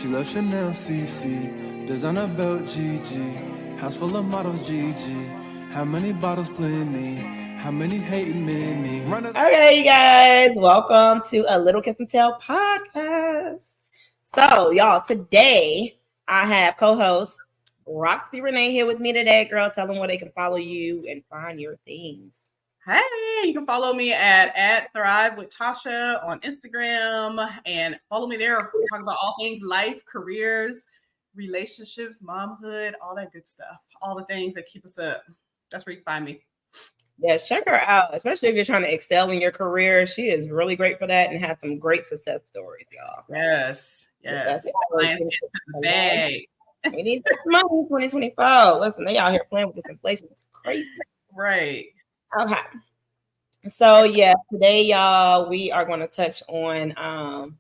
She loves Chanel CC, designer belt GG, house full of models GG. How many bottles plenty? How many hating many? Okay, you guys, welcome to a Little Kiss and Tell podcast. So, y'all, today I have co-host Roxy Reneè here with me today. Girl, tell them where they can follow you and find your things. Hey, you can follow me at Thrive with Tasha on Instagram and follow me there. We talk about all things life, careers, relationships, momhood, all that good stuff. All the things that keep us up. That's where you can find me. Yes, check her out, especially if you're trying to excel in your career. She is really great for that and has some great success stories, y'all. Yes. We need this money in 2024. Listen, they out here playing with this inflation. It's crazy. Right. Okay. So yeah, today, y'all, we are going to touch on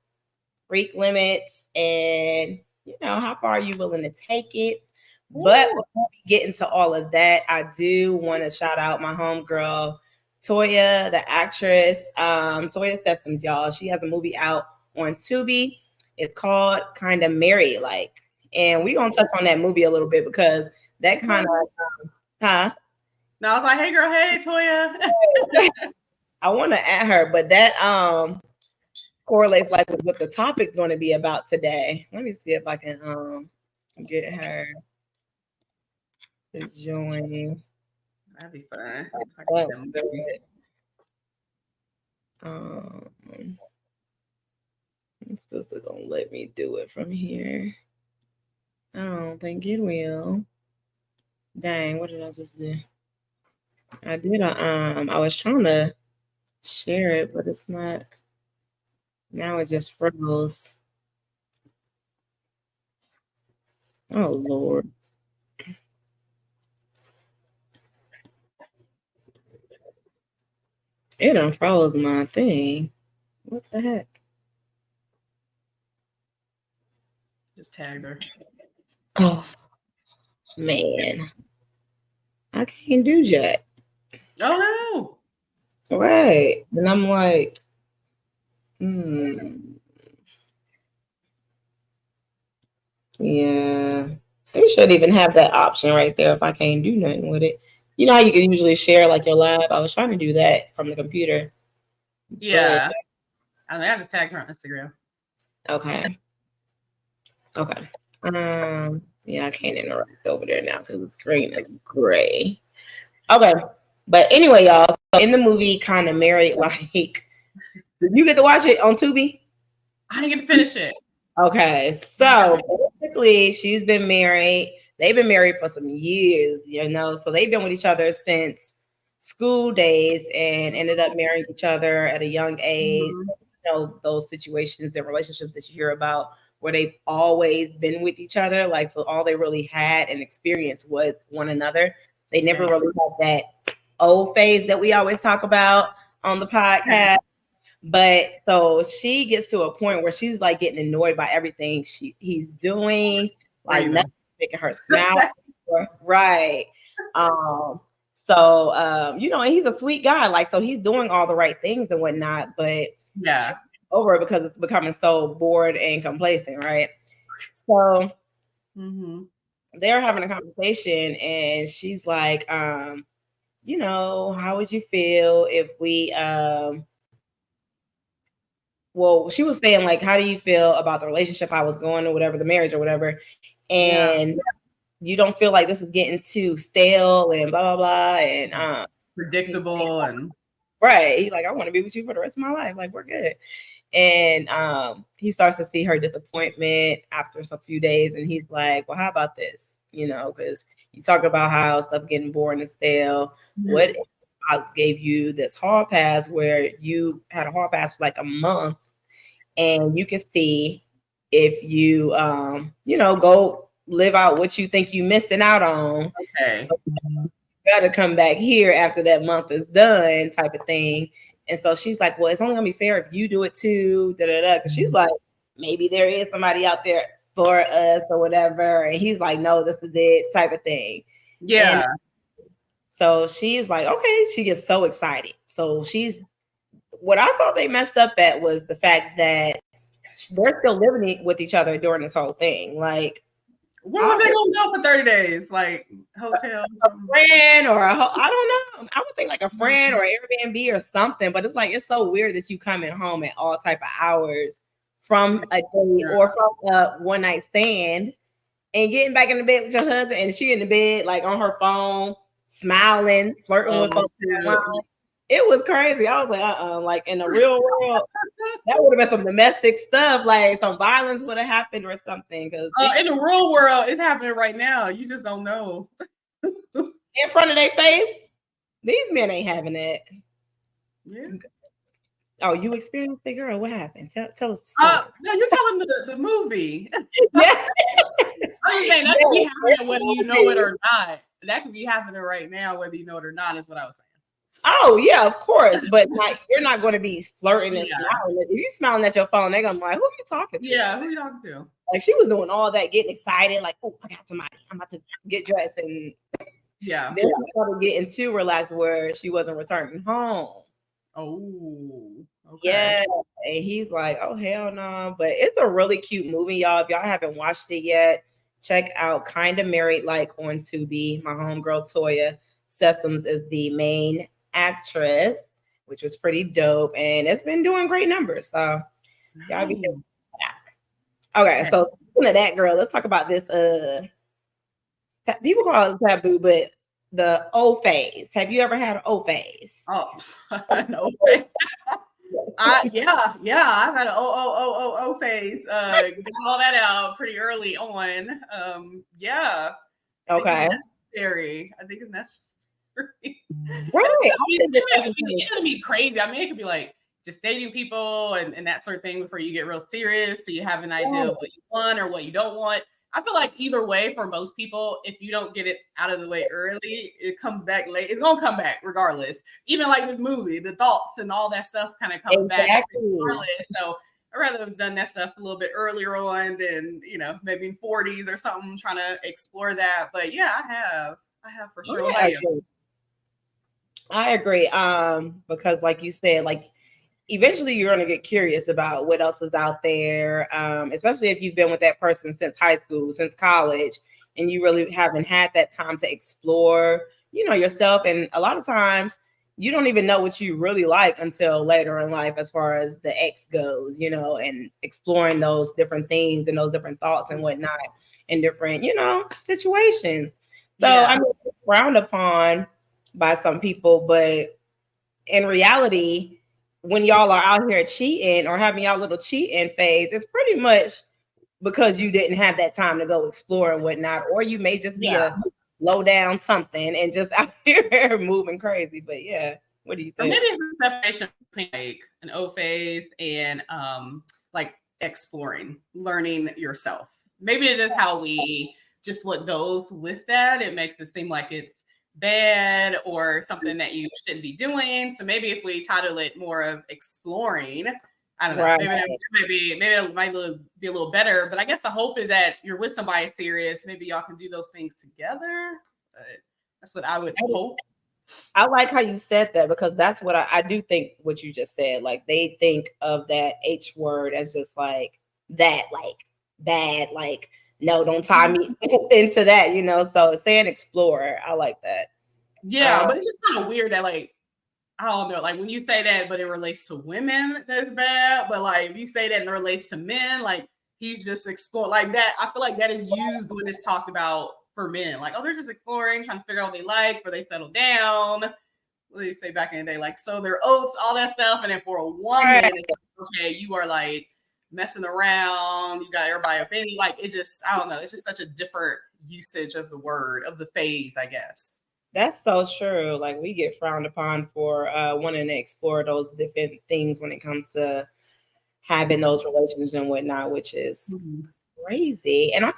freak limits and how far are you willing to take it. But before we get into all of that, I do want to shout out my homegirl, Toya, the actress, Toya Sessoms, y'all. She has a movie out on Tubi. It's called Kinda Married Like. And we're going to touch on that movie a little bit because that kind of, No, I was like, hey, girl, hey, Toya. I want to add her, but that correlates like with what the topic's going to be about today. Let me see if I can get her to join. That'd be fun. It's still gonna let me do it from here. I don't think it will. Dang, what did I just do? I did I was trying to share it, but it's not. Now it just froze. Oh Lord. It unfroze my thing. What the heck? Just tagged her. Oh man. I can't do jack. Oh no. Right. And I'm like, yeah. They should even have that option right there if I can't do nothing with it. You know how you can usually share like your live? I was trying to do that from the computer. Yeah. I just tagged her on Instagram. Okay. Yeah, I can't interact over there now because the screen is gray. Okay. But anyway, y'all, so in the movie Kinda Married Like, did you get to watch it on Tubi? I didn't get to finish it. Okay. So basically she's been married. They've been married for some years, so they've been with each other since school days and ended up marrying each other at a young age. Those situations and relationships that you hear about where they've always been with each other. Like, so all they really had and experienced was one another. They never really had that old phase that we always talk about on the podcast. But so she gets to a point where she's like getting annoyed by everything he's doing, like nothing making her smile. Right. And he's a sweet guy. Like, so he's doing all the right things and whatnot, but over it because it's becoming so bored and complacent, right? So they're having a conversation and she's like, how would you feel if we she was saying like, how do you feel about the relationship I was going or whatever, the marriage or whatever, and you don't feel like this is getting too stale and blah blah blah and predictable and right? He's like, I want to be with you for the rest of my life. Like, we're good. And he starts to see her disappointment after a few days, and he's like, well, how about this? Because you talk about how stuff getting boring and stale. What if I gave you this hall pass where you had a hall pass for like a month, and you can see if you go live out what you think you missing out on. Okay. You gotta come back here after that month is done, type of thing. And so she's like, well, it's only gonna be fair if you do it too. Because she's like, maybe there is somebody out there for us or whatever. And he's like, no, this is it, type of thing. Yeah. And so she's like, okay. She gets so excited. So what I thought they messed up at was the fact that they're still living with each other during this whole thing. Like, where was they gonna go for 30 days? Like hotel, a friend or I don't know. I would think like a friend or Airbnb or something. But it's like it's so weird that you coming home at all type of hours from a date or from a one night stand and getting back in the bed with your husband and she in the bed like on her phone, smiling, flirting with folks. It was crazy. I was like, like in the real world, that would have been some domestic stuff, like some violence would have happened or something. Because in the real world, it's happening right now. You just don't know. In front of their face, these men ain't having that. Yeah. Oh, you experienced it, girl? What happened? Tell us the story. No, you're telling the movie. Yeah. I'm saying that could be happening whether you know it or not. That could be happening right now, whether you know it or not, is what I was saying. Oh, yeah, of course. But you're not going to be flirting and smiling. If you smiling at your phone, they're going to be like, who are you talking to? Yeah, who are you talking to? Like, she was doing all that, getting excited, like, oh, I got somebody. I'm about to get dressed. And then she started getting too relaxed where she wasn't returning home. Oh, okay. Yeah. And he's like, oh, hell no. But it's a really cute movie, y'all. If y'all haven't watched it yet, check out Kinda Married Like on Tubi. My homegirl, Toya Sessoms, is the main actress, which was pretty dope, and it's been doing great numbers. So y'all be careful. Okay, so speaking of that, girl, let's talk about this. People call it taboo, but the O phase. Have you ever had an O phase? Oh, no. Yeah, I've had an O phase. Got all that out pretty early on. Yeah. Okay. I think it's necessary. Right. It can be crazy. I mean, it could be like just dating people and that sort of thing before you get real serious. So you have an idea of what you want or what you don't want. I feel like either way, for most people, if you don't get it out of the way early, it comes back late. It's gonna come back regardless. Even like this movie, the thoughts and all that stuff kind of comes back regardless. So I'd rather have done that stuff a little bit earlier on than, maybe in 40s or something, trying to explore that. But yeah, I have for sure. I agree. Because like you said, like eventually you're going to get curious about what else is out there. Especially if you've been with that person since high school, since college, and you really haven't had that time to explore, yourself. And a lot of times you don't even know what you really like until later in life, as far as the ex goes, and exploring those different things and those different thoughts and whatnot in different, situations. So I mean, it's frowned upon by some people, but in reality, when y'all are out here cheating or having y'all little cheating phase, it's pretty much because you didn't have that time to go explore and whatnot, or you may just be a low down something and just out here moving crazy. But yeah, what do you think? Maybe it's a separation between like an O phase and like exploring, learning yourself. Maybe it's just how we just what goes with that. It makes it seem like it's bad or something that you shouldn't be doing. So maybe if we title it more of exploring, I don't know. Right. Maybe it might be a little better. But I guess the hope is that you're with somebody serious. Maybe y'all can do those things together. But that's what I would hope. I like how you said that, because that's what I do think what you just said. Like they think of that H word as just like that, like bad, like no, don't tie me into that, So saying explorer, I like that. Yeah, but it's just kind of weird that like, I don't know, like when you say that, but it relates to women, that's bad. But like if you say that and it relates to men, like he's just exploring like that. I feel like that is used when it's talked about for men. Like, oh, they're just exploring, trying to figure out what they like before they settle down. What do you say back in the day? Like, so their oats, all that stuff. And then for a woman, it's like, okay, you are like messing around, you got everybody offended. Like it just, I don't know, it's just such a different usage of the word, of the phase, I guess. That's so true. Like we get frowned upon for wanting to explore those different things when it comes to having those relations and whatnot, which is crazy. And I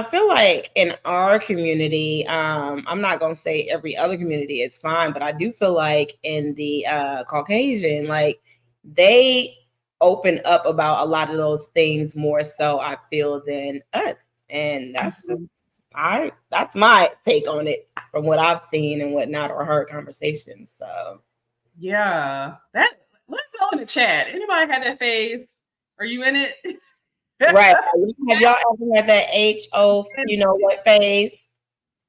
feel like in our community, I'm not gonna say every other community is fine, but I do feel like in the Caucasian, like they open up about a lot of those things more so, I feel, than us. And that's that's my take on it from what I've seen and whatnot, or heard conversations. So yeah, let's go in the chat. Anybody had that phase? Are you in it? Right. Have y'all ever had that HO, you know what phase?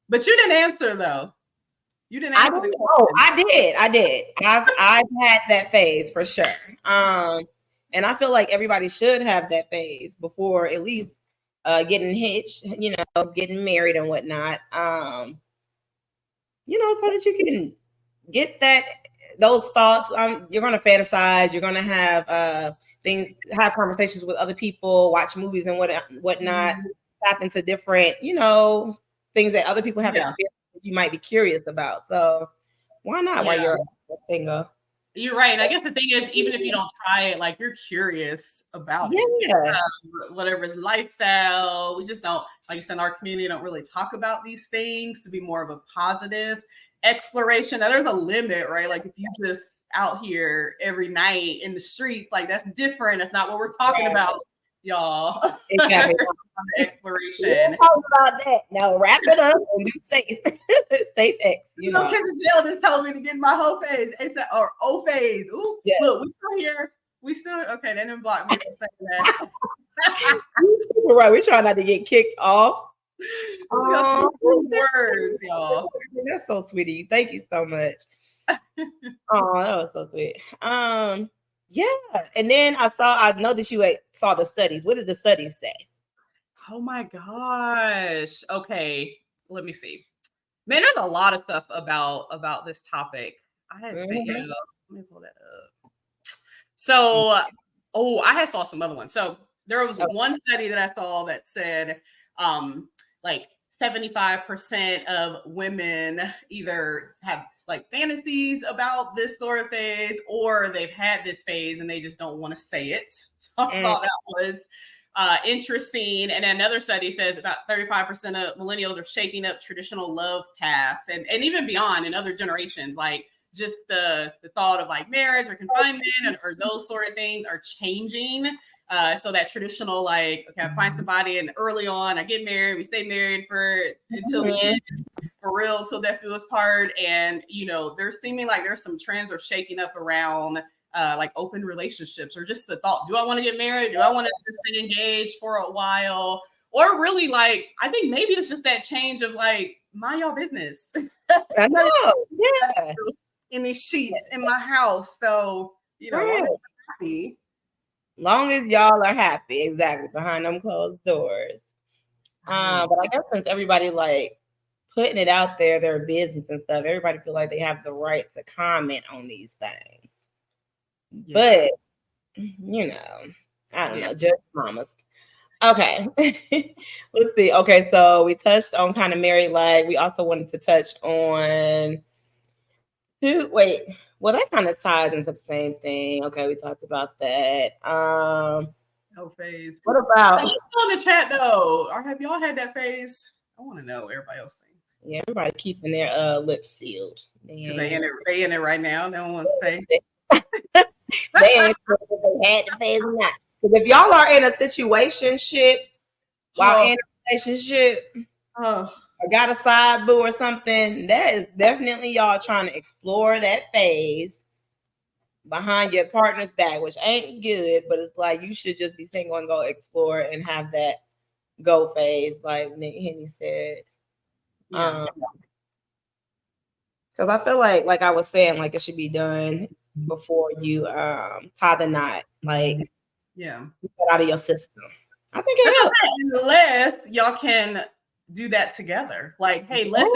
But you didn't answer though. You didn't answer. I did. I've had that phase for sure. And I feel like everybody should have that phase before at least getting hitched, you know, getting married and whatnot. You know, so that you can get those thoughts. You're gonna fantasize, you're gonna have have conversations with other people, watch movies and whatnot, tap into different, you know, things that other people have experienced that you might be curious about. So why not while you're single? You're right. And I guess the thing is, even if you don't try it, like you're curious about it. Whatever lifestyle. We just don't, like you said, in our community don't really talk about these things to be more of a positive exploration. Now there's a limit, right? Like if you just out here every night in the streets, like that's different. That's not what we're talking about, y'all. Exactly. Exploration. Talk about that. Now wrap it up and be safe. Safe X. You know, Jill just told me to get my whole phase or O phase. Ooh, look, we still here. We still okay. They didn't block me for saying that. Right, we're trying not to get kicked off. Words, y'all. That's so sweet of you. Thank you so much. Oh, that was so sweet. Yeah. And then I know that you saw the studies. What did the studies say? Oh my gosh. Okay, let me see. Man, there's a lot of stuff about this topic. I had sent you. Let me pull that up. So, I had saw some other ones. So there was one study that I saw that said, like 75% of women either have like fantasies about this sort of phase, or they've had this phase and they just don't want to say it. So I thought that was interesting. And another study says about 35% of millennials are shaking up traditional love paths, and even beyond in other generations, like just the thought of like marriage or confinement or those sort of things are changing. So that traditional, like, okay, I find somebody and early on I get married, we stay married until the end, for real, till death do us part. And, you know, there's seeming like there's some trends are shaking up around like open relationships, or just the thought, do I want to get married? Do I want to stay engaged for a while? Or really, like, I think maybe it's just that change of like, mind y'all business. I know. Yeah. In these sheets in my house. So, you know, I'm happy. Long as y'all are happy, exactly, behind them closed doors. But I guess since everybody like putting it out there, their business and stuff, everybody feel like they have the right to comment on these things. Yeah. But you know, I don't know, just mamas. Okay. Let's see. Okay, so we touched on kind of married life. We also wanted to touch on well, that kind of ties into the same thing. Okay, we talked about that. No phase. What about on the chat though? Or have y'all had that phase? I want to know what everybody else thinks. Yeah, everybody keeping their lips sealed. They in it right now. They don't want to say. They ain't sure if they had the phase or not. Because if y'all are in a situationship while in a relationship, or got a side boo or something, that is definitely y'all trying to explore that phase behind your partner's back, which ain't good, but it's like you should just be single and go explore and have that go phase, like Nick Henny said. Because I feel like I was saying, like it should be done before you tie the knot, like get out of your system. I think it is. Unless y'all can do that together. Like, hey, let's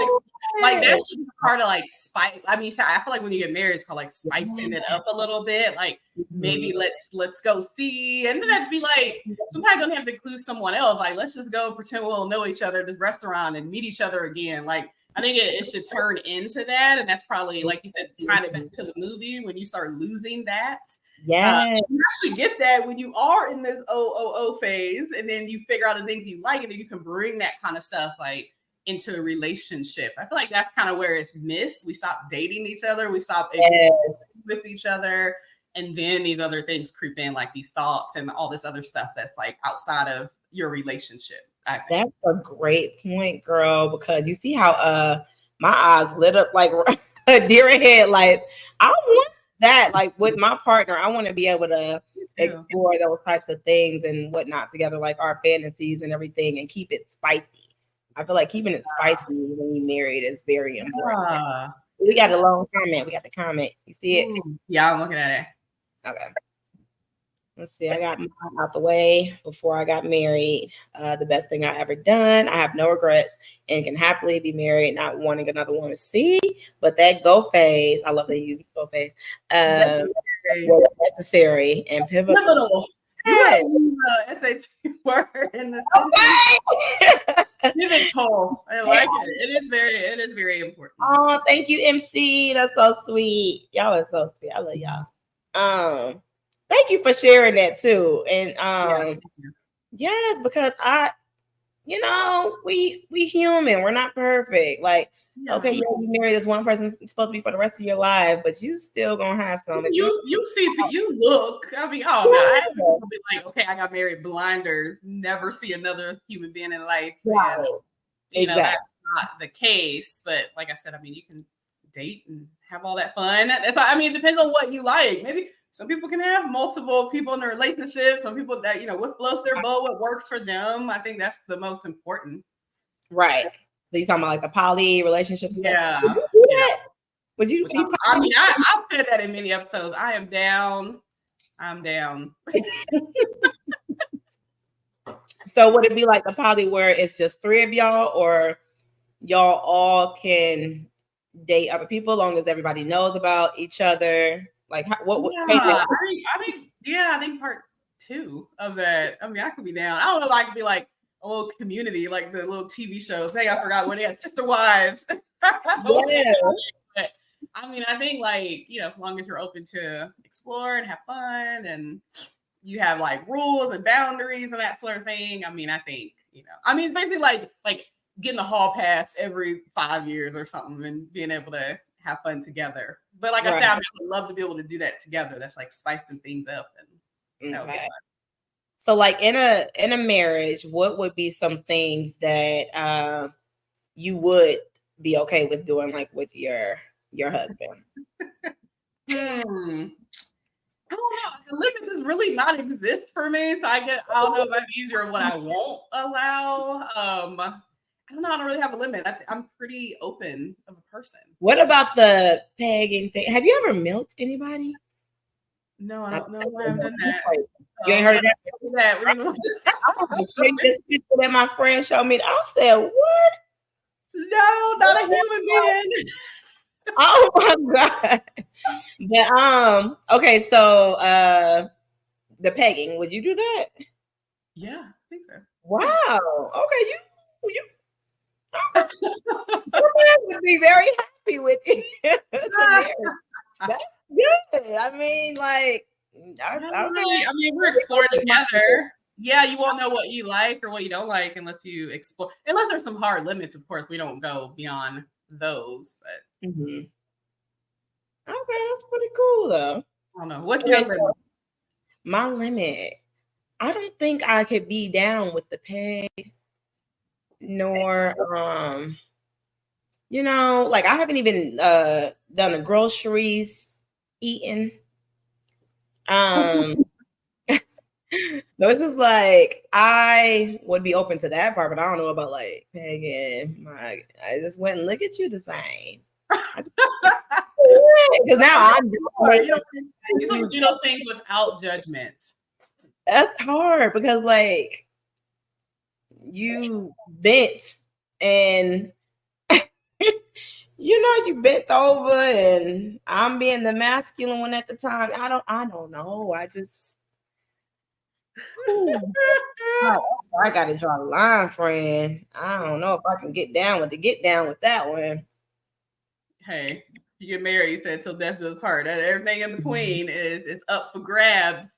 like that's part of like spice. I mean, I feel like when you get married, it's called like spicing it up a little bit. Like maybe let's go see, and then that'd be like sometimes you don't have to include someone else. Like let's just go pretend we'll know each other at this restaurant and meet each other again. Like I think it should turn into that, and that's probably like you said, kind of back to the movie when you start losing that. Yeah, you actually get that when you are in this phase, and then you figure out the things you like, and then you can bring that kind of stuff like into a relationship. I feel like that's kind of where it's missed. We stop dating each other, we stop with each other, and then these other things creep in, like these thoughts and all this other stuff that's like outside of your relationship. That's a great point, girl, because you see how my eyes lit up like a deer in headlights. I want that, like with my partner, I want to be able to explore those types of things and whatnot together, like our fantasies and everything, and keep it spicy. I feel like keeping it spicy when you're married is very important. We got a long comment. We got the comment. You see it? Yeah, I'm looking at it. Okay. Let's see. I got mine out the way before I got married. The best thing I ever done. I have no regrets and can happily be married, not wanting another woman to see. But that go phase, I love that you use go phase. Was necessary and pivotal. You gotta use the SAT word in the sentence. Pivotal. I like it. It is very important. Oh, thank you, MC. That's so sweet. Y'all are so sweet. I love y'all. Thank you for sharing that too. And yes, because we human. We're not perfect. Like, okay, you marry this one person, it's supposed to be for the rest of your life, but you still gonna have some. You look. I mean, I don't be like, okay, I got married blinders, never see another human being in life. Right. And, that's not the case. But like I said, I mean, you can date and have all that fun. It depends on what you like. Maybe some people can have multiple people in their relationship. Some people that, what floats their boat, what works for them. I think that's the most important. Right. So you talking about like the poly relationships? Yeah. Would you? I've said that in many episodes. I am down. I'm down. So would it be like the poly where it's just 3 of y'all, or y'all all can date other people as long as everybody knows about each other? Like, I think part 2 of that. I mean, I could be down. I don't know if I could be like a little community, like the little TV shows. Hey, I forgot what they had, Sister Wives. Yeah. But I think like, as long as you're open to explore and have fun and you have like rules and boundaries and that sort of thing. I think, it's basically like getting a hall pass every 5 years or something and being able to have fun together. But like I said, I would love to be able to do that together. That's like spicing things up. And so like in a marriage, what would be some things that you would be okay with doing, like with your husband? I don't know. The limit does really not exist for me. So I don't know if I'm easier on what I won't allow. I don't know. I don't really have a limit. I'm pretty open of a person. What about the pegging thing? Have you ever milked anybody? No, I don't know. I haven't done that. You ain't heard of that? This picture that my friend showed me. I said, "What? No, not a human being." Oh my god! But okay. So the pegging. Would you do that? Yeah, I think so. Wow. Okay, you. Would be very happy with you. That's good. I mean, like, we're exploring together. Yeah, you won't know what you like or what you don't like unless you explore. Unless there's some hard limits, of course, we don't go beyond those. But okay, that's pretty cool, though. I don't know. What's your limit? My limit. I don't think I could be down with the peg. Nor like I haven't even done the groceries eating. So it's just like I would be open to that part, but I don't know about like pegging. I just went and look at you the same. Because now I'm you supposed to do those things without judgment. That's hard because like you bent and you bent over and I'm being the masculine one at the time. I don't know. I just I gotta draw the line, friend. I don't know if I can get down with that one. Hey, you get married, you said till death do us part. Everything in between it's up for grabs.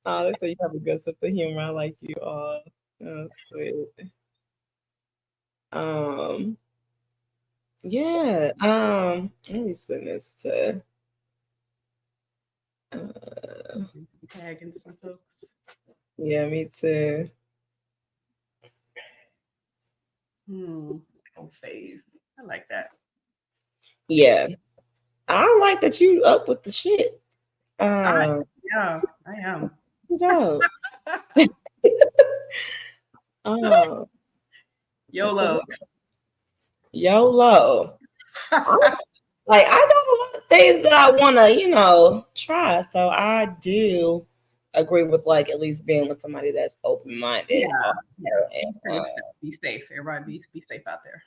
Oh, they say you have a good sense of humor. I like you all. Oh, sweet. Yeah. Let me send this to tagging some folks. Yeah, me too. Phase. I like that. Yeah. I like that you up with the shit. Um, Yeah, I am. no. Oh, YOLO. YOLO. Like I got a lot of things that I want to, try. So I do agree with like at least being with somebody that's open minded. Yeah. Be safe. Everybody be safe out there.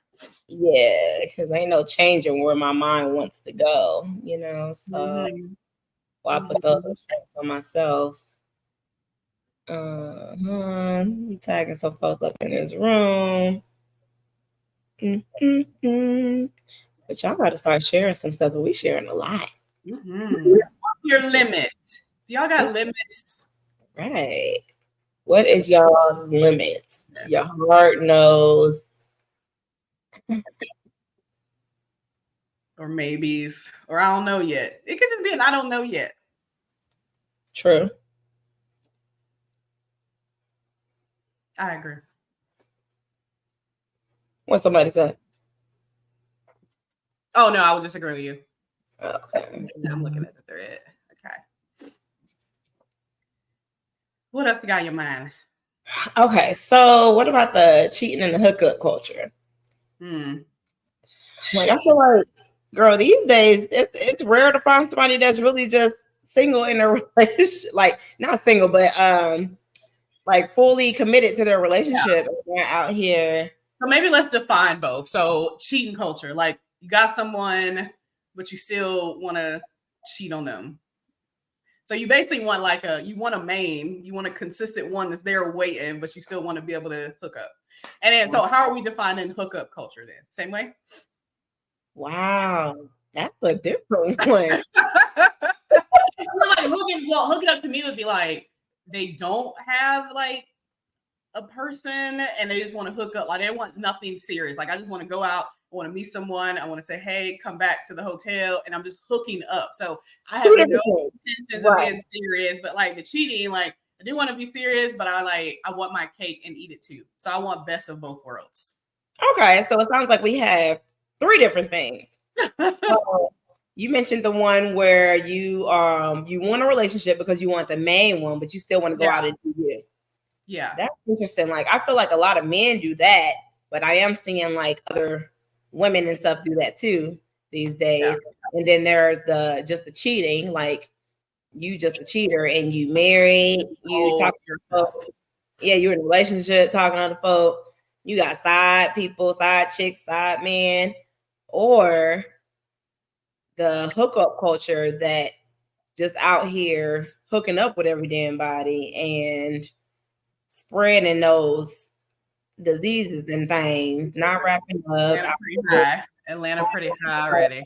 Yeah, because ain't no changing where my mind wants to go, So I put those restraints on myself. I'm tagging some folks up in this room. But y'all got to start sharing some stuff. But we sharing a lot. Your limits. Y'all got limits, right? What is y'all's limits? Your heart knows. Or maybes, or I don't know yet. It could just be an I don't know yet. True. I agree. What somebody said? Oh no, I would disagree with you. Okay. I'm looking at the thread. Okay. What else you got in your mind? Okay, so what about the cheating and the hookup culture? Like I feel like, girl, these days it's rare to find somebody that's really just single in a relationship, like not single, but like fully committed to their relationship. Yeah. Out here. So maybe let's define both. So cheating culture, like you got someone, but you still want to cheat on them. So you basically want you want a consistent one that's there waiting, but you still want to be able to hook up. And then, so how are we defining hookup culture then? Same way? Wow, that's a different one. Hooking up to me would be like they don't have like a person and they just want to hook up. Like they want nothing serious. Like I just want to go out. I want to meet someone. I want to say, hey, come back to the hotel, and I'm just hooking up. So I have no intentions of being serious, but like the cheating, like I do want to be serious, but I want my cake and eat it too. So I want best of both worlds. Okay, so it sounds like we have 3 different things. So you mentioned the one where you want a relationship because you want the main one, but you still want to go out and do you. Yeah, that's interesting. Like I feel like a lot of men do that, but I am seeing like other women and stuff do that too these days. Yeah. And then there's the cheating, like you just a cheater and you married, you talking to folk. Yeah, you're in a relationship talking to other folk. You got side people, side chicks, side men, or the hookup culture that just out here hooking up with every damn body and spreading those diseases and things, not wrapping up. Atlanta pretty high already.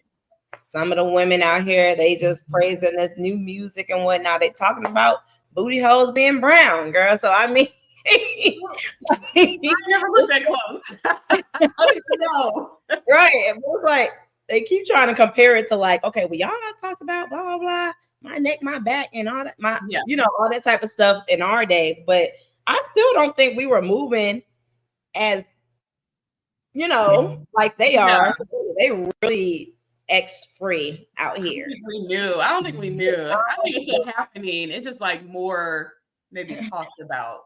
Some of the women out here, they just praising this new music and whatnot. They talking about booty holes being brown, girl. So I mean, I never looked that close. I don't even know. Right. It was like they keep trying to compare it to like, okay, well, y'all talked about blah blah blah, my neck, my back, and all that, all that type of stuff in our days. But I still don't think we were moving as like they are. They really X-free out here. I don't think we knew. I think it's still happening. It's just like more maybe talked about.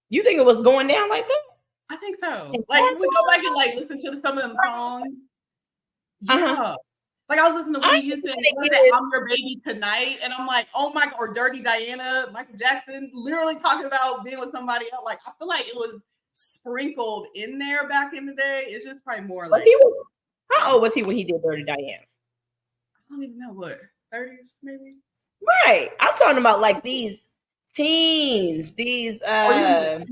You think it was going down like that? I think so. Like we go back and like listen to some of them songs. Yeah. Like I was listening to Whitney Houston, I'm Your Baby Tonight, and I'm like, oh my God, or Dirty Diana, Michael Jackson, literally talking about being with somebody else. Like I feel like it was sprinkled in there back in the day. It's just probably more like. How old was he when he did Dirty Diana? I don't even know, what, 30s maybe? Right. I'm talking about like these teens, teens. I'm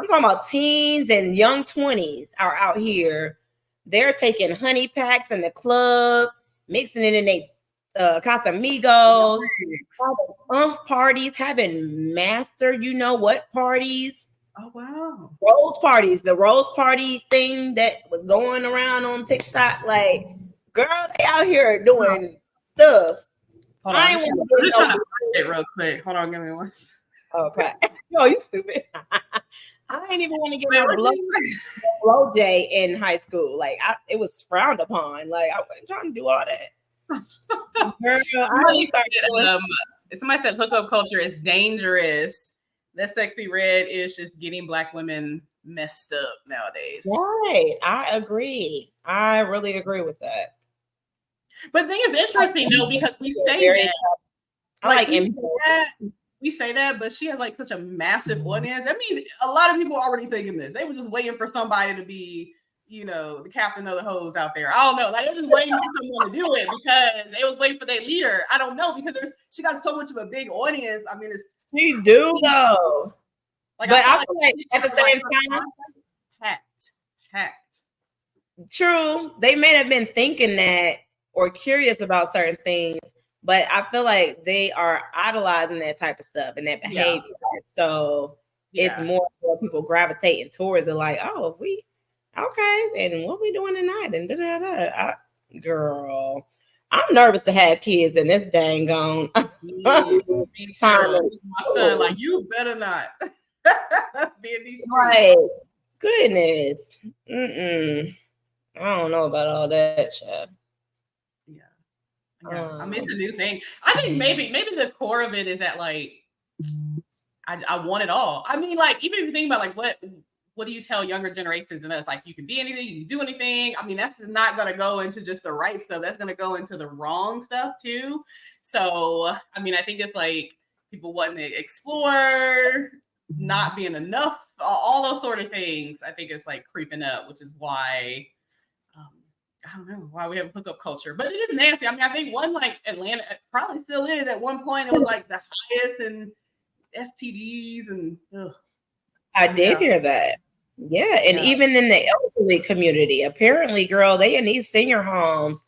talking about teens and young 20s are out here. They're taking honey packs in the club, mixing it in their Casamigos, parties, having master, what parties. Oh, wow. Rose parties, the rose party thing that was going around on TikTok. Like, girl, they out here doing stuff. Hold on, I'm just trying to find it real quick. Hold on, give me one. Okay. Yo, you stupid. I ain't even want to get my blow J in high school. Like, it was frowned upon. Like, I wasn't trying to do all that. Girl, somebody said hookup culture is dangerous. That sexy red is just getting Black women messed up nowadays. Right. I agree. I really agree with that. But the thing is interesting though, because we say that. We say that, but she has like such a massive audience. I mean, a lot of people are already thinking this. They were just waiting for somebody to be, the captain of the hoes out there. I don't know. Like, they're just waiting for someone to do it because they was waiting for their leader. I don't know, because she got so much of a big audience. I mean, she do though. Like, but I feel like at the same time, hacked. True. They may have been thinking that or curious about certain things, but I feel like they are idolizing that type of stuff and that behavior. Yeah. So it's more people gravitating towards it, like, oh, if we okay, and what we doing tonight? And girl, I'm nervous to have kids in this dang gone. My son, like, you better not be in these streets. Right. Goodness. I don't know about all that, child. I mean, it's a new thing. I think maybe the core of it is that, like, I want it all. I mean, like, even if you think about, like, what do you tell younger generations and us? Like, you can be anything, you can do anything. I mean, that's not going to go into just the right stuff. That's going to go into the wrong stuff too. So, I mean, I think it's like people wanting to explore, not being enough, all those sort of things. I think it's like creeping up, which is why I don't know why we have a hookup culture, but it is nasty. I mean, I think one, like, Atlanta probably still is. At one point, it was like the highest in STDs and. I did hear that. Yeah, and even in the elderly community, apparently, girl, they in these senior homes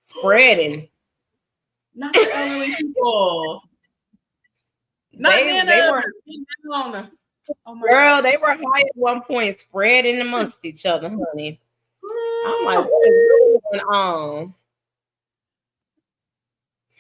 spreading. Not the elderly people. They were. Oh my God. They were high at one point, spreading amongst each other, honey. I'm like, what is really going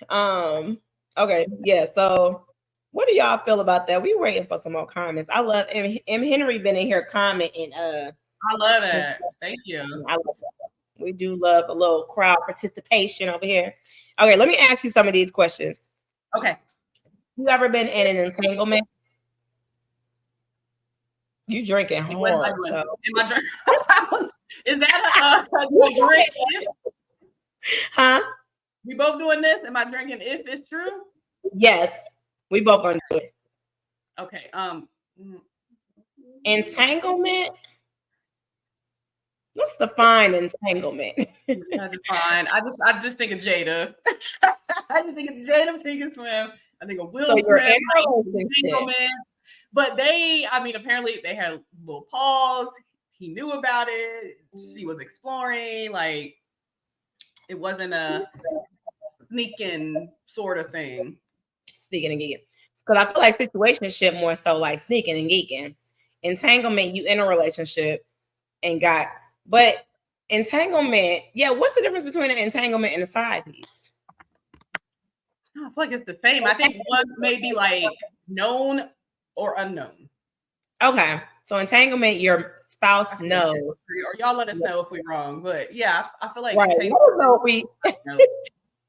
on? Okay, yeah. So, what do y'all feel about that? We waiting for some more comments. I love M. Henry been in here commenting. I love that. Thank you. I love that. We do love a little crowd participation over here. Okay, let me ask you some of these questions. Okay. You ever been in an entanglement? You drinking hard. So. Is that a drink? Huh? We both doing this? Am I drinking if it's true? Yes. We both gonna do it. Okay. Entanglement. Let's define entanglement. Define. I just think of Jada. I just think of Jada Pinkett Swim. I think of Will Smith. Entanglements. But apparently they had a little pause. He knew about it. She was exploring. Like, it wasn't a sneaking sort of thing. Sneaking and geeking. Because I feel like situationship more so like sneaking and geeking. Entanglement, you in a relationship but entanglement, what's the difference between an entanglement and a side piece? I feel like it's the same. I think one may be like known or unknown. Okay. So entanglement, your spouse knows. Or y'all let us know if we're wrong. But yeah, I feel like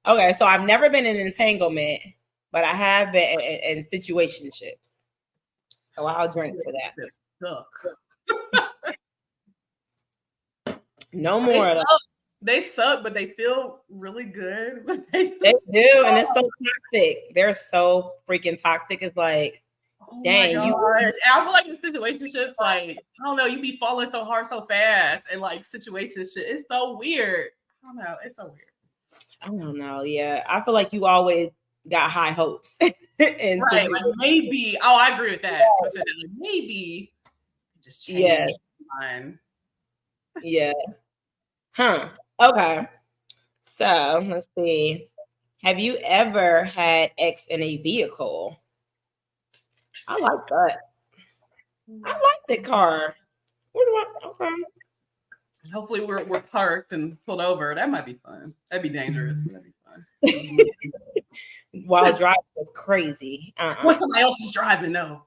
Okay, so I've never been in an entanglement, but I have been in situationships. So I'll drink to that. No more. They suck, but they feel really good. They do, and it's so toxic. They're so freaking toxic. It's like, dang, I feel like in situationships, like, I don't know, you be falling so hard so fast, and like situationships, it's so weird. I don't know, it's so weird. I don't know. Yeah, I feel like you always got high hopes. Right, like maybe. Oh, I agree with that. Yeah. Maybe just change mine. Yeah. Huh. Okay. So let's see. Have you ever had X in a vehicle? I like that. I like the car. Okay. Hopefully we're parked and pulled over. That might be fun. That'd be dangerous. That'd be fun. While driving is crazy. When somebody else is driving, no.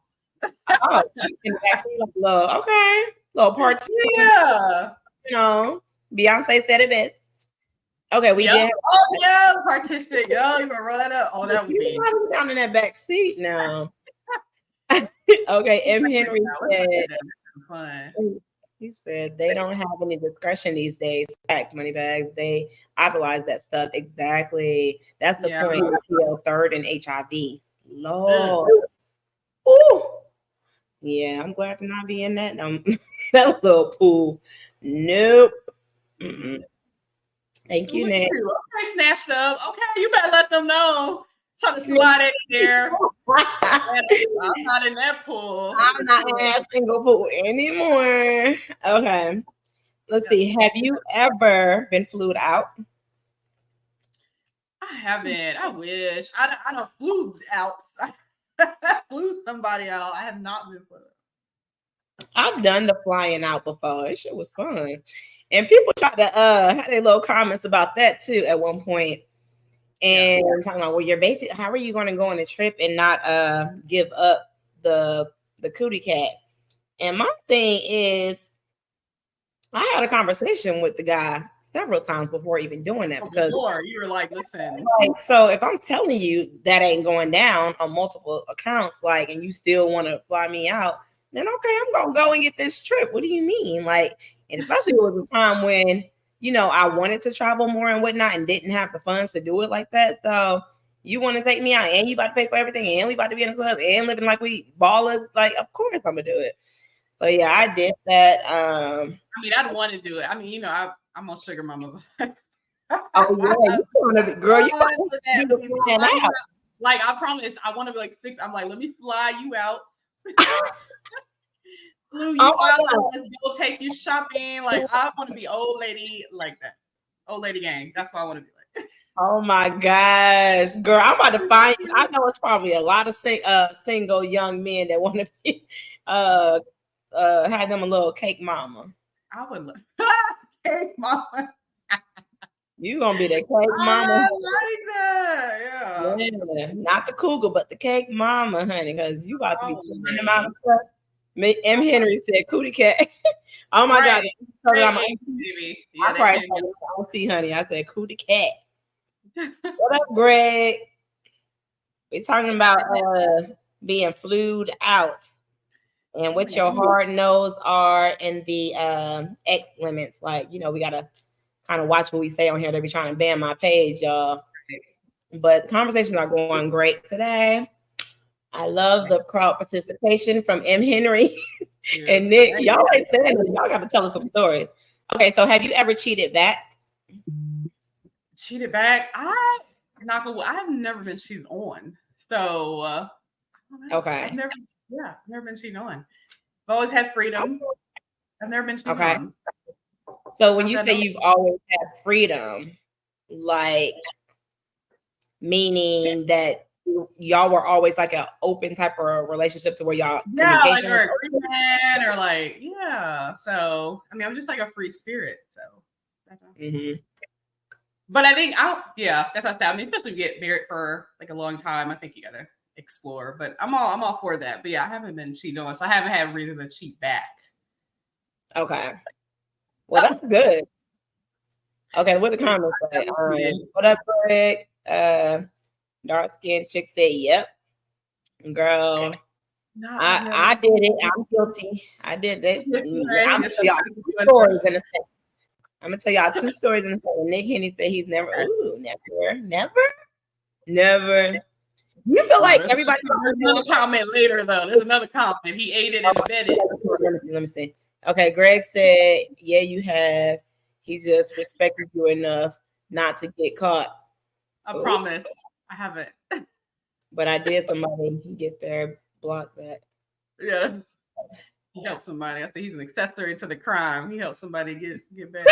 Little part two. Yeah. Beyonce said it best. Okay, we did. Oh yeah, partition. Yo, you gonna roll that up? Oh, that would be down in that back seat now. Okay, M. Henry said. Fun. He said they don't have any discretion these days. Facts, money bags. They idolize that stuff. Exactly. That's the point. PL third and HIV. Lord. Ooh. Yeah, I'm glad to not be in that that little pool. Nope. Mm-mm. Thank you, Nick. Okay, snatched up. Okay, you better let them know. Trying to slide in there. I'm not in that pool. I'm not in that single pool anymore. Okay. Let's see. Have you ever been flued out? I haven't. I wish. I don't flew out. Flew somebody out. I have not been flued out. I've done the flying out before. It shit was fun. And people try to have their little comments about that too at one point. And talking about, well, you're basic, how are you going to go on a trip and not give up the cootie cat? And my thing is, I had a conversation with the guy several times before even doing that, because you were like, listen, so if I'm telling you that ain't going down on multiple accounts, like, and you still want to fly me out, then okay, I'm gonna go and get this trip. What do you mean? Like, and especially it was a time when, you know, I wanted to travel more and whatnot and didn't have the funds to do it like that. So you want to take me out and you about to pay for everything and we about to be in a club and living like we ballers, like, of course I'm gonna do it. So yeah, I did that. I mean, I'd want to do it. I mean, you know, I'm a sugar mama. Oh yeah, you want to be, girl, you want to be like, I promise, I want to be like 6. I'm like, let me fly you out. Flew you out. Let's go take you shopping. Like, I want to be old lady like that. Old lady gang. That's what I want to be like. Oh my gosh, girl, I'm about to find. I know it's probably a lot of single young men that want to be had them a little cake mama. I would love cake mama. You gonna be the cake mama? I like that. Yeah, not the cougar, but the cake mama, honey, because you about to be putting them out of stuff. M. Henry said cootie cat. Oh my God. Baby. I probably don't see, honey. I said cootie cat. What up, Greg? We're talking about being flued out and what your hard nose are and the X limits. Like, you know, we gotta kind of watch what we say on here. They be trying to ban my page, y'all. But the conversations are going great today. I love the crowd participation from M. Henry and Nick. Y'all ain't saying it. Y'all got to tell us some stories. Okay, so have you ever cheated back? Cheated back? I've never been cheated on. So, okay. I've never been cheated on. I've always had freedom. I've never been cheated on. So when you say you've always had freedom, like meaning that y'all were always like an open type of relationship to where y'all communication like agreement or like so I mean I'm just like a free spirit, so but I think that's what I said. I mean, especially if you get married for like a long time, I think you gotta explore, but I'm all for that. But yeah, I haven't been cheated on, so I haven't had a reason to cheat back. Okay, well that's good. Okay, what the comments say? What up, Greg? Dark skinned chick said, yep. Girl, I did it. I'm guilty. I did this. I'm gonna tell y'all 2 stories in a second. I'm gonna tell y'all 2 stories in a second. Nick Henny said he's never. You feel like everybody. There's another comment later though. There's another comment. He ate it and bedded. Let me see. Okay, Greg said, yeah, you have. He just respected you enough not to get caught. I promise. I haven't. But I did somebody get their block back. Yeah. He helped somebody. I said he's an accessory to the crime. He helped somebody get back.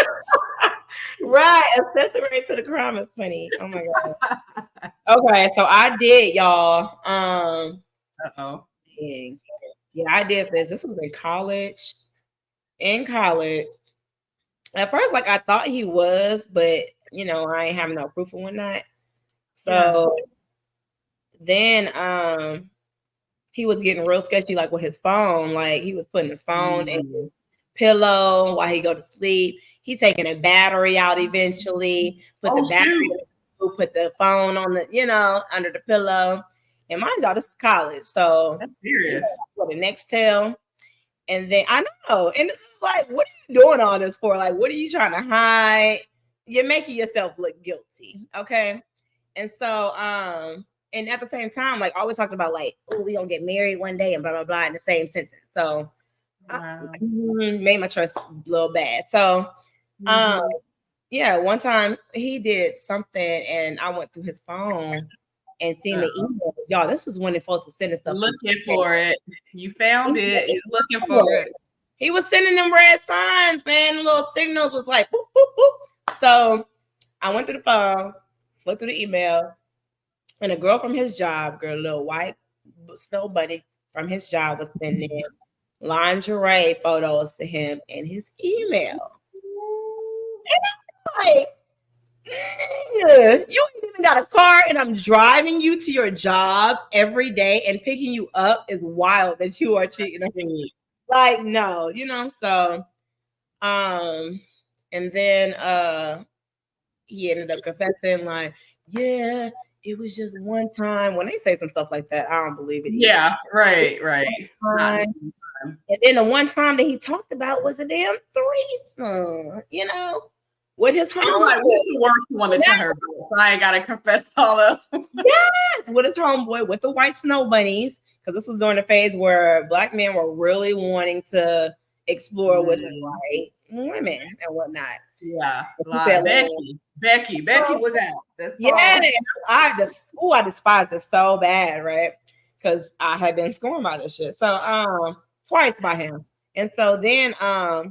Right. Accessory to the crime is funny. Oh my God. Okay, so I did, y'all. Yeah, I did this. This was in college. At first, like I thought he was, but you know, I ain't having no proof of whatnot. So then he was getting real sketchy, like with his phone. Like he was putting his phone in his pillow while he go to sleep. He taking a battery out eventually, put the phone on the, under the pillow. And mind y'all, this is college. So that's serious. For the next tell. And then I know. And it's like, what are you doing all this for? Like, what are you trying to hide? You're making yourself look guilty. Okay. And so, and at the same time, like always talking about like, oh, we gonna get married one day and blah, blah, blah in the same sentence. So I made my trust a little bad. So yeah, one time he did something and I went through his phone and seen the email. Y'all, this was when the folks were sending stuff. Looking for it. You found it. You're looking for it. He was sending them red signs, man. The little signals was like, boop, boop, boop. So I went through the phone, looked through the email, and a girl from his job, little white snow bunny from his job was sending lingerie photos to him in his email. And I'm like, you ain't even got a car and I'm driving you to your job every day and picking you up is wild that you are cheating on me. Like, no, so and then he ended up confessing, like, yeah, it was just one time. When they say some stuff like that, I don't believe it either. Yeah, right. And then the one time that he talked about was a damn threesome, with his homeboy. Like, what's the worst one to tell her? I ain't gotta confess all of them. Yes, with his homeboy, with the white snow bunnies, because this was during the phase where Black men were really wanting to explore with white women and whatnot. Yeah, Becky was out. That's I despised it so bad, right? Because I had been scorned by this shit. So twice by him. And so then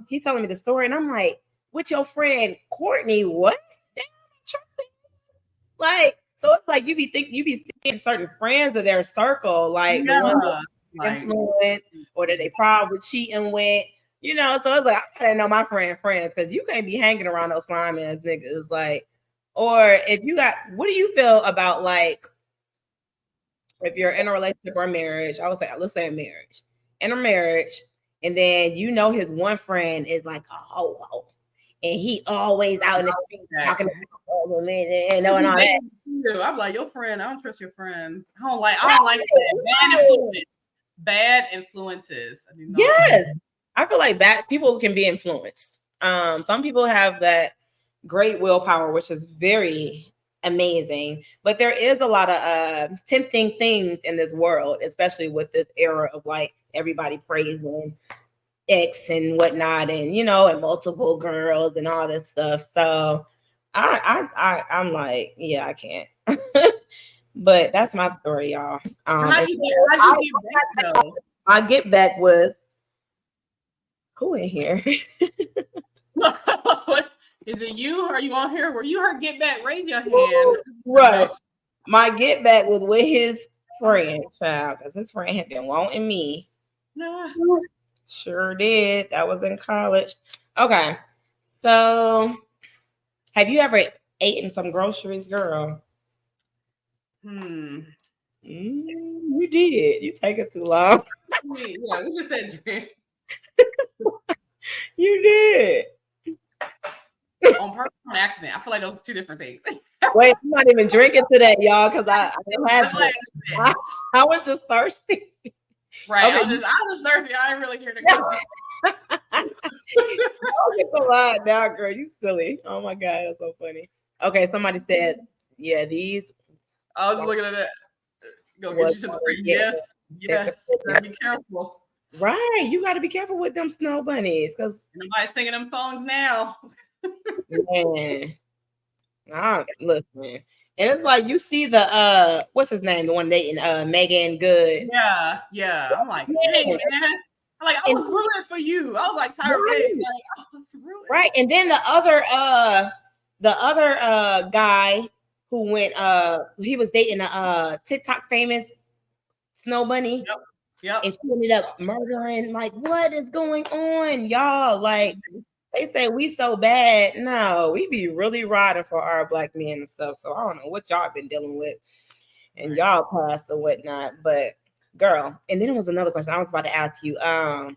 he's telling me the story, and I'm like, with your friend Courtney, what? Like, so it's like you be seeing certain friends of their circle, like the ones that influence or that they probably cheating with, So it's like I gotta know my friends because you can't be hanging around those slime ass niggas. Like, or if you got, what do you feel about like if you're in a relationship or marriage? I would say, let's say a marriage, in a marriage, and then his one friend is like a ho-ho. And he always out in the street talking about all the men and all that. I'm like, your friend, I don't trust your friend. I don't like that. Bad influences. Yes. I feel like bad people can be influenced. Some people have that great willpower, which is very amazing. But there is a lot of tempting things in this world, especially with this era of like everybody praising ex and whatnot, and and multiple girls and all this stuff. So I'm like, yeah, I can't. But that's my story, y'all. How'd you get back though? My get back was who in here? Is it you? Are you on here? Were you her get back? Raise your hand. Right. My get back was with his friend, child, because his friend had been wanting me. Sure did. That was in college. Okay. So have you ever eaten some groceries, girl? You did. You take it too long. Yeah, we just said drink. You did. On purpose, on accident. I feel like those are two different things. Wait, I'm not even drinking today, y'all, because I was just thirsty. Right. Okay. I was thirsty. I didn't really hear the question. It's a lot now, girl. You silly. Oh my God, that's so funny. Okay, somebody said, yeah, these. I was just looking at that. Go get you some. Yes. Be careful. Right. You got to be careful with them snow bunnies because nobody's singing them songs now. Man. Listen. And it's like you see the what's his name? The one dating Megan Good. Yeah. I'm like, hey, man. I'm like, I was rooting for you. I was like, Tyra Banks. Like, I was rooting. Right. And then the other guy who went he was dating a TikTok famous snow bunny. Yep. And she ended up murdering. Like, what is going on, y'all? Like, they say we so bad. No, we be really riding for our Black men and stuff. So I don't know what y'all been dealing with and y'all past or whatnot. But girl, and then it was another question I was about to ask you. Dang,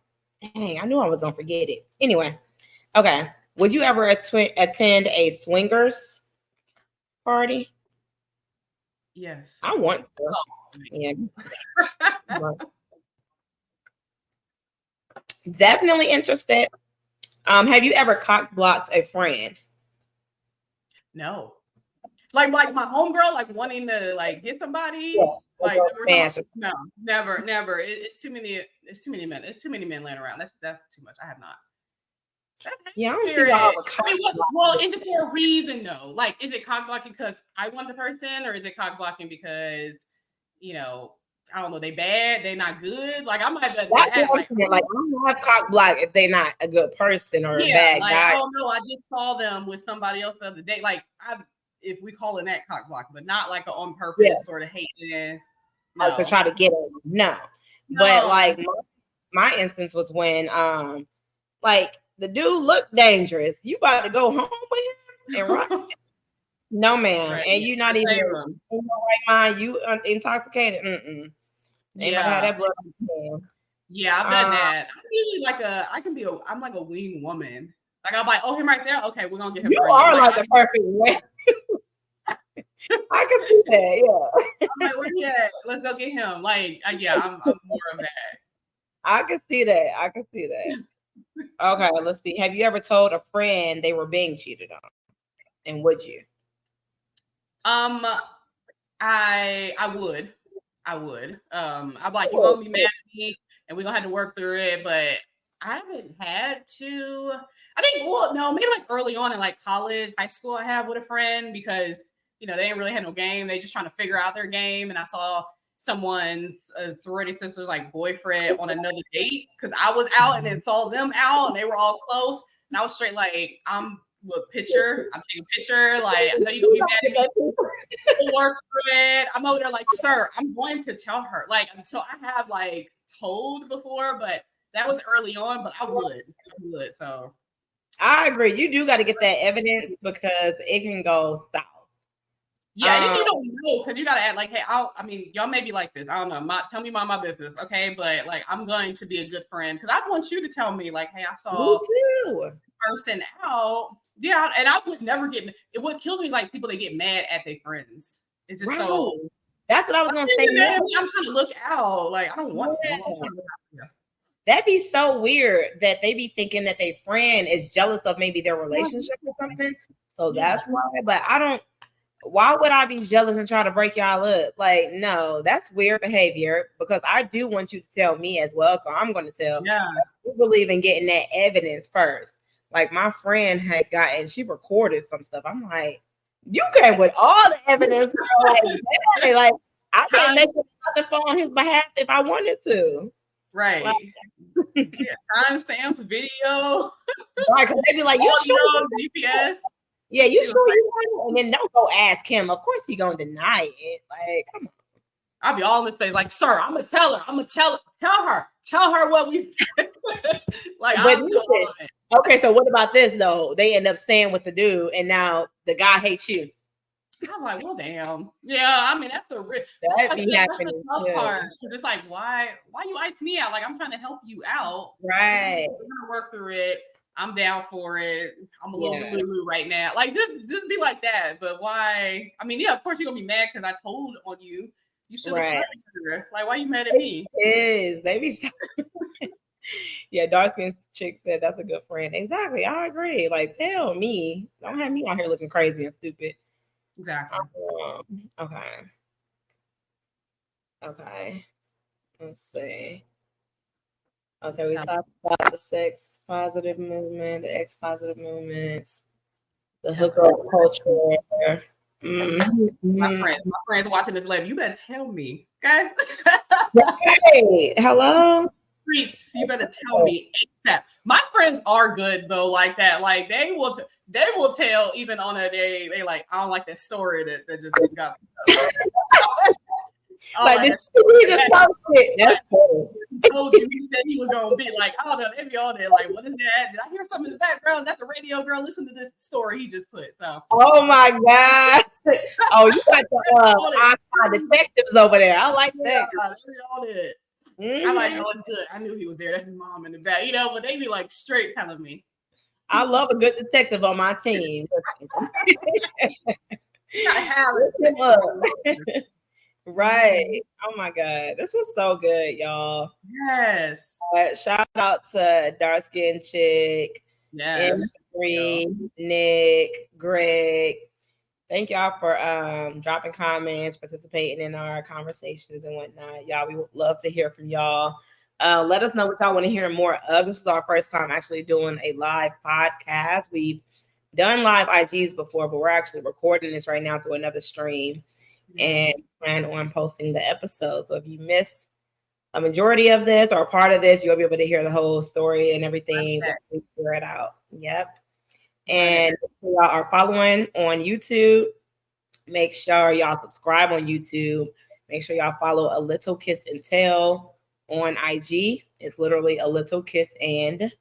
I knew I was gonna forget it. Anyway, okay. Would you ever attend a swingers party? Yes. I want to. Oh. Yeah. Definitely interested. Have you ever cock blocked a friend? No. Like my homegirl, like wanting to like hit somebody. Yeah, like no, never. It's too many men. It's too many men laying around. That's too much. I have not. Yeah, I don't see why. Well, is it for a reason though? Like, is it cock blocking because I want the person, or is it cock blocking because I don't know, they bad, they not good? Like, I might be like, I don't have cock block if they not a good person or a bad guy. Oh no, I just saw them with somebody else the other day. Like, if we call it that cock block, but not like an on purpose sort of hating. No. Like to try to get them. No. But like my instance was when like the dude looked dangerous. You about to go home with him and rock? No, ma'am. Right. And you not even in your right mind. You intoxicated. Ain't yeah. Have that blood. Yeah, I've done that. I'm usually I'm like a wing woman. Like I'm like, oh, him right there. Okay, we're gonna get him. You are like the perfect way. I can see that. Yeah. I'm like, where he at? Let's go get him. Like, yeah, I'm more of that. I can see that. Okay, let's see. Have you ever told a friend they were being cheated on? And would you? I would. I'm like, you're gonna be mad at me and we're gonna have to work through it, but I haven't had to. I think, maybe like early on in like college, high school, I have with a friend because they didn't really have no game. They just trying to figure out their game. And I saw someone's sorority sister's like boyfriend on another date because I was out and then saw them out and they were all close. And I was straight like, I'm taking a picture. Like, I know you're gonna be mad at me. We'll work through it. I'm over there like, sir, I'm going to tell her. Like, so I have like told before, but that was early on, but I would. So I agree. You do got to get that evidence because it can go south. Yeah, and you don't know because you got to act like, hey, y'all may be like this. I don't know. Tell me my business, okay? But like, I'm going to be a good friend because I want you to tell me, like, hey, I saw this person out. Yeah, and I would never get. What kills me is like people that get mad at their friends. It's just so. That's what I was gonna say. I'm trying to look out. Like I don't want. That'd be so weird that they be thinking that their friend is jealous of maybe their relationship or something. So that's why. But I don't. Why would I be jealous and try to break y'all up? Like, no, that's weird behavior because I do want you to tell me as well. So I'm going to tell. Yeah. We believe in getting that evidence first. Like my friend had gotten, she recorded some stuff. I'm like, you came with all the evidence. Like I can't make the phone on his behalf if I wanted to. Right. Like, timestamps, video. Right, because they be like, you sure GPS. Yeah, you sure you want it? And then don't go ask him. Of course he gonna deny it. Like, come on. I'll be all in his face, like, sir, I'm gonna tell her. Tell her what we said. Like, okay, so what about this though? They end up staying with the dude, and now the guy hates you. I'm like, well, damn. Yeah, I mean, that's the tough part because it's like, why you ice me out? Like, I'm trying to help you out. Right. We're gonna work through it. I'm down for it. I'm a little delulu right now. Like, just be like that. But why? I mean, yeah, of course you're gonna be mad because I told on you. You should have her. Like, why are you mad at me? It is. They be yeah, dark skin chick said that's a good friend. Exactly. I agree. Like, tell me. Don't have me out here looking crazy and stupid. Exactly. Okay. Let's see. Okay, we talked about the sex positive movement, the X positive movements, the hookup culture. My friends watching this live. You better tell me, okay? Hey, hello. Streets, you better tell me ASAP. My friends are good though, like that. Like they will tell even on a day. They like, I don't like that story that just got. Like this, he just posted. That's cool. I told you he said he was gonna be like, I don't know, they be on there like, what is that? Did I hear something in the background? Is that the radio girl? Listen to this story he just put. So oh my god. Oh, you got the detectives over there. I like that. I'm like, oh, it's good. I knew he was there. That's his mom in the back, but they be like straight telling me. I love a good detective on my team. Right. Oh my God. This was so good, y'all. Yes. Shout out to Dark Skin Chick, Yes. Nick, Greg. Thank y'all for dropping comments, participating in our conversations and whatnot. Y'all, we would love to hear from y'all. Let us know what y'all want to hear more of. This is our first time actually doing a live podcast. We've done live IGs before, but we're actually recording this right now through another stream and plan on posting the episode. So if you missed a majority of this or a part of this, you'll be able to hear the whole story and everything. We figure it out. Yep. And if y'all are following on YouTube, make sure y'all subscribe on YouTube. Make sure y'all follow A Little Kiss and Tell on IG. It's literally A Little Kiss and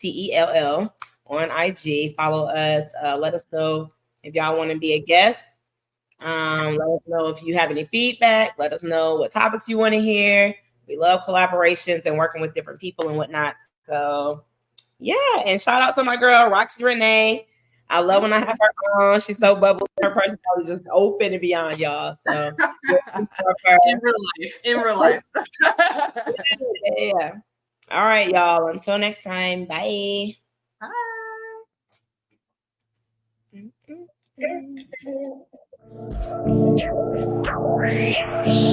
TELL on IG. Follow us. Let us know if y'all want to be a guest. Let us know if you have any feedback. Let us know what topics you want to hear. We love collaborations and working with different people and whatnot. So yeah, and shout out to my girl Roxy Reneè. I love when I have her on. She's so bubbly. Her personality is just open and beyond, y'all. So in real life. Yeah. All right, y'all. Until next time. Bye. Bye.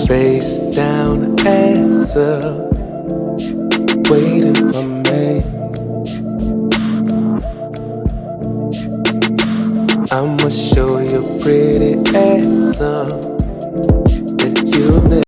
Face down, ass up, waiting for me. I'ma show you pretty ass up.